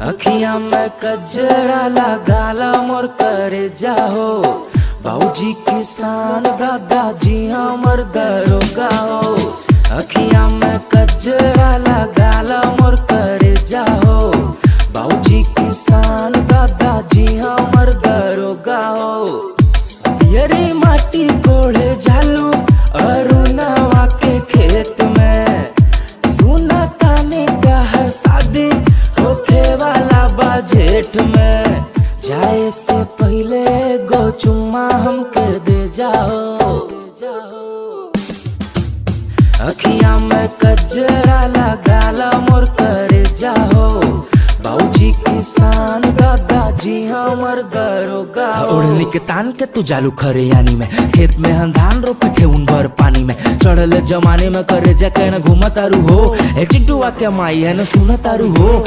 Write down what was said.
अखियां में कजरा लगाला मोर करे जाहो, बाबूजी किसान दादाजी हमर दरोगा हो। अखियां में कजरा लगाला मोर करे जाहो, बाबूजी किसान दादाजी हमर दरोगा हो। यरी माटी कोड़े झालू अरुणवा के खेत में, सुना ताने का हर शादी होखे वाला बा जेठ में। जाए से पहले गो चुम्मा हमके दे जाओ। अखियां में कजरा लगाला मोर करे जाओ, बाबूजी किसान दादाजी हमर दरोगा हो। ओढ़नी के तान के तू जालू खरे यानी में, खेत में हम धान रोपे ठेउन भर पानी में। चढ़ले जमाने में करे जा के न घूमा तारू हो, ए चिंटुआ के माई है न सुना तारू हो।